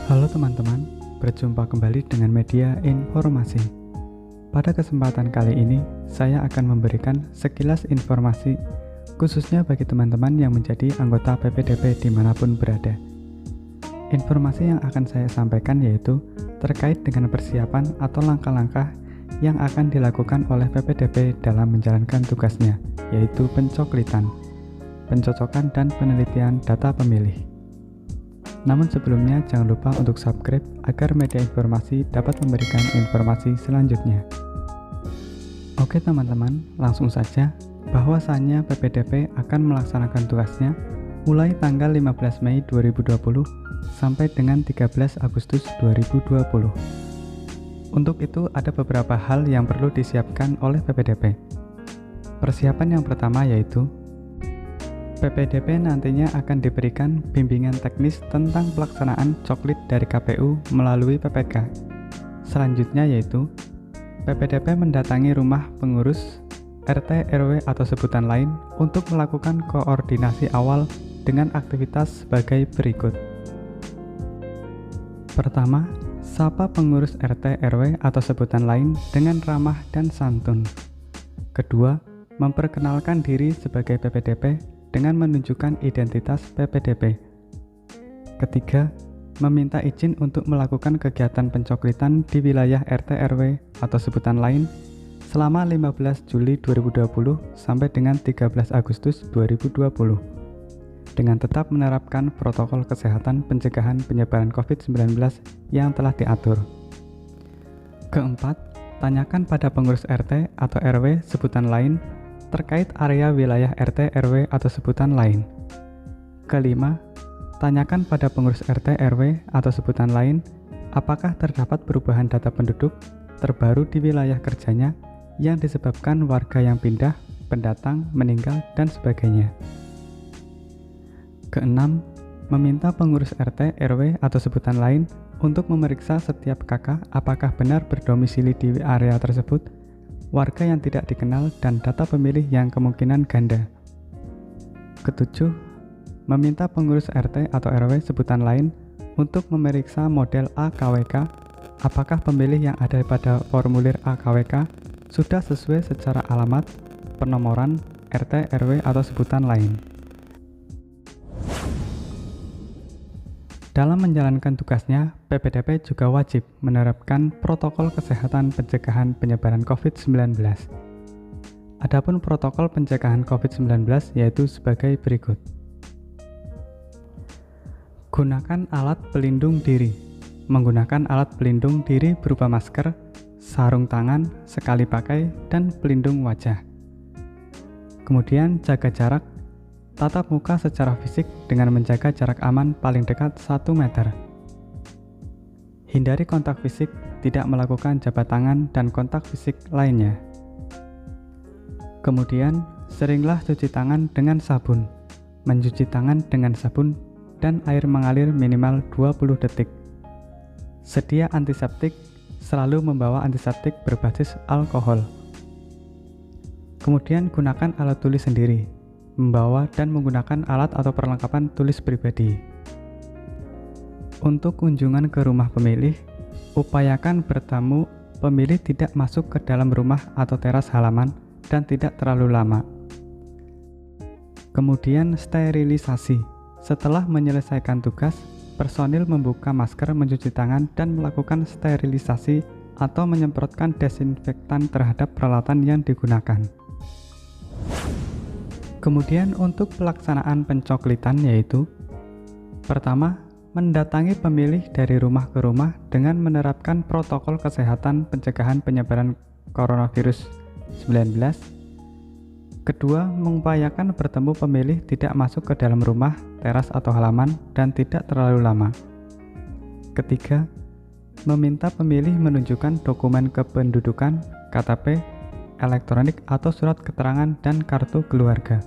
Halo teman-teman, berjumpa kembali dengan media informasi. Pada kesempatan kali ini, saya akan memberikan sekilas informasi khususnya bagi teman-teman yang menjadi anggota PPDB dimanapun berada. Informasi yang akan saya sampaikan yaitu terkait dengan persiapan atau langkah-langkah yang akan dilakukan oleh PPDB dalam menjalankan tugasnya, yaitu pencoklitan, pencocokan dan penelitian data pemilih. Namun sebelumnya jangan lupa untuk subscribe agar media informasi dapat memberikan informasi selanjutnya. Oke teman-teman, langsung saja bahwasannya PPDB akan melaksanakan tugasnya mulai tanggal 15 Mei 2020 sampai dengan 13 Agustus 2020. Untuk itu ada beberapa hal yang perlu disiapkan oleh PPDB. Persiapan yang pertama yaitu PPDB nantinya akan diberikan bimbingan teknis tentang pelaksanaan coklit dari KPU melalui PPK. Selanjutnya yaitu PPDB mendatangi rumah pengurus, RT, RW atau sebutan lain untuk melakukan koordinasi awal dengan aktivitas sebagai berikut. Pertama, sapa pengurus RT, RW atau sebutan lain dengan ramah dan santun. Kedua, memperkenalkan diri sebagai PPDB dengan menunjukkan identitas PPDB. Ketiga, meminta izin untuk melakukan kegiatan pencoklitan di wilayah RT RW atau sebutan lain selama 15 Juli 2020 sampai dengan 13 Agustus 2020 dengan tetap menerapkan protokol kesehatan pencegahan penyebaran COVID-19 yang telah diatur. Keempat, tanyakan pada pengurus RT atau RW sebutan lain terkait area wilayah RT, RW, atau sebutan lain. Kelima, tanyakan pada pengurus RT, RW, atau sebutan lain apakah terdapat perubahan data penduduk terbaru di wilayah kerjanya yang disebabkan warga yang pindah, pendatang, meninggal, dan sebagainya. Keenam, meminta pengurus RT, RW, atau sebutan lain untuk memeriksa setiap kakak apakah benar berdomisili di area tersebut, warga yang tidak dikenal, dan data pemilih yang kemungkinan ganda. Ketujuh, meminta pengurus RT atau RW sebutan lain untuk memeriksa model AKWK apakah pemilih yang ada pada formulir AKWK sudah sesuai secara alamat, penomoran, RT, RW, atau sebutan lain. Dalam menjalankan tugasnya, PPDB juga wajib menerapkan protokol kesehatan pencegahan penyebaran COVID-19. Adapun protokol pencegahan COVID-19 yaitu sebagai berikut. Gunakan alat pelindung diri. Menggunakan alat pelindung diri berupa masker, sarung tangan, sekali pakai, dan pelindung wajah. Kemudian jaga jarak. Tatap muka secara fisik dengan menjaga jarak aman paling dekat 1 meter. Hindari kontak fisik, tidak melakukan jabat tangan dan kontak fisik lainnya. Kemudian, seringlah cuci tangan dengan sabun. Mencuci tangan dengan sabun dan air mengalir minimal 20 detik. Sedia antiseptik, selalu membawa antiseptik berbasis alkohol. Kemudian gunakan alat tulis sendiri. Membawa dan menggunakan alat atau perlengkapan tulis pribadi. Untuk kunjungan ke rumah pemilih, upayakan bertamu pemilih tidak masuk ke dalam rumah atau teras halaman dan tidak terlalu lama. Kemudian sterilisasi. Setelah menyelesaikan tugas, personil membuka masker, mencuci tangan, dan melakukan sterilisasi atau menyemprotkan desinfektan terhadap peralatan yang digunakan. Kemudian untuk pelaksanaan pencoklitan yaitu pertama, mendatangi pemilih dari rumah ke rumah dengan menerapkan protokol kesehatan pencegahan penyebaran coronavirus 19. Kedua, mengupayakan bertemu pemilih tidak masuk ke dalam rumah, teras atau halaman dan tidak terlalu lama. Ketiga, meminta pemilih menunjukkan dokumen kependudukan, KTP, elektronik atau surat keterangan dan kartu keluarga.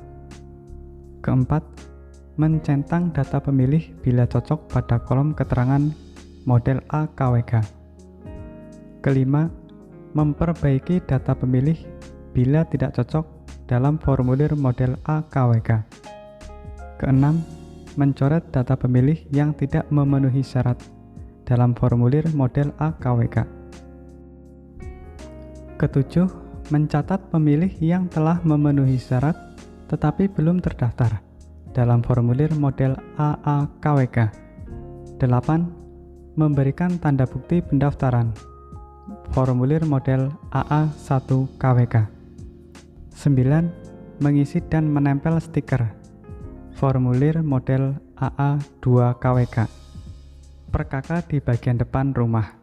Keempat, mencentang data pemilih bila cocok pada kolom keterangan model AKWK. Kelima, memperbaiki data pemilih bila tidak cocok dalam formulir model AKWK. Keenam, mencoret data pemilih yang tidak memenuhi syarat dalam formulir model AKWK. Ketujuh, mencatat pemilih yang telah memenuhi syarat tetapi belum terdaftar dalam formulir model AAKWK. 8. Memberikan tanda bukti pendaftaran formulir model AA1KWK. 9. Mengisi dan menempel stiker formulir model AA2KWK per KK di bagian depan rumah.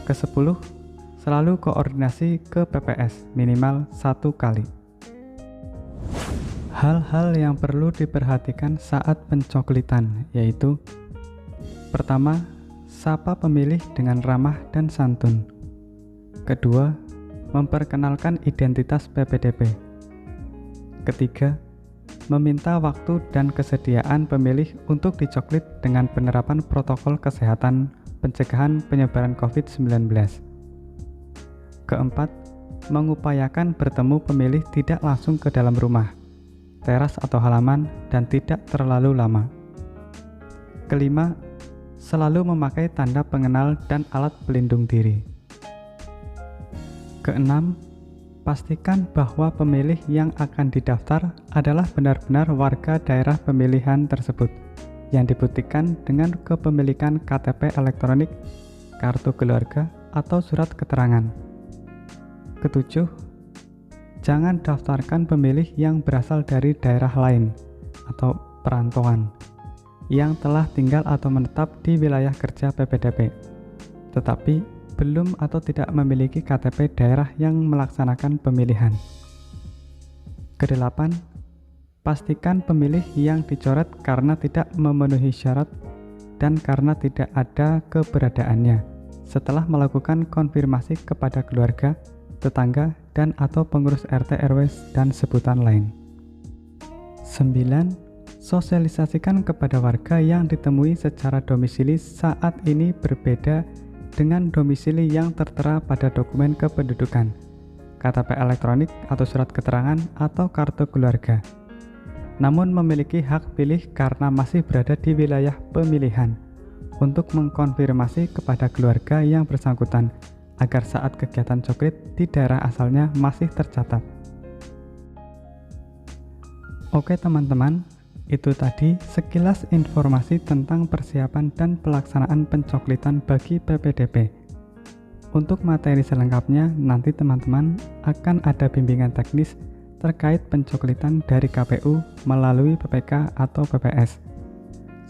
Ke-10, selalu koordinasi ke PPS minimal 1 kali. Hal-hal yang perlu diperhatikan saat pencoklitan yaitu: pertama, sapa pemilih dengan ramah dan santun. Kedua, memperkenalkan identitas PPDB. Ketiga, meminta waktu dan kesediaan pemilih untuk dicoklit dengan penerapan protokol kesehatan pencegahan penyebaran COVID-19. Keempat, mengupayakan bertemu pemilih tidak langsung ke dalam rumah, teras atau halaman, dan tidak terlalu lama. Kelima, selalu memakai tanda pengenal dan alat pelindung diri. Keenam, pastikan bahwa pemilih yang akan didaftar adalah benar-benar warga daerah pemilihan tersebut yang dibuktikan dengan kepemilikan KTP elektronik, kartu keluarga, atau surat keterangan. Ketujuh, jangan daftarkan pemilih yang berasal dari daerah lain atau perantauan yang telah tinggal atau menetap di wilayah kerja PPDB, tetapi belum atau tidak memiliki KTP daerah yang melaksanakan pemilihan. Kedelapan, pastikan pemilih yang dicoret karena tidak memenuhi syarat dan karena tidak ada keberadaannya setelah melakukan konfirmasi kepada keluarga, tetangga, dan atau pengurus RT RW dan sebutan lain. 9. Sosialisasikan kepada warga yang ditemui secara domisili saat ini berbeda dengan domisili yang tertera pada dokumen kependudukan, KTP elektronik atau surat keterangan atau kartu keluarga, namun memiliki hak pilih karena masih berada di wilayah pemilihan, untuk mengkonfirmasi kepada keluarga yang bersangkutan agar saat kegiatan coklit di daerah asalnya masih tercatat. Oke teman-teman, itu tadi sekilas informasi tentang persiapan dan pelaksanaan pencoklitan bagi PPDB. Untuk materi selengkapnya, nanti teman-teman akan ada bimbingan teknis terkait pencoklitan dari KPU melalui PPK atau PPS.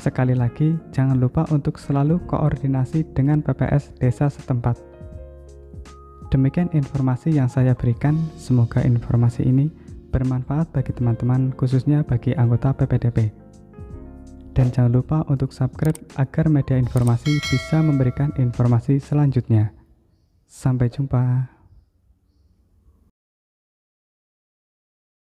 Sekali lagi, jangan lupa untuk selalu koordinasi dengan PPS desa setempat. Demikian informasi yang saya berikan, semoga informasi ini bermanfaat bagi teman-teman, khususnya bagi anggota PPDB. Dan jangan lupa untuk subscribe agar media informasi bisa memberikan informasi selanjutnya. Sampai jumpa.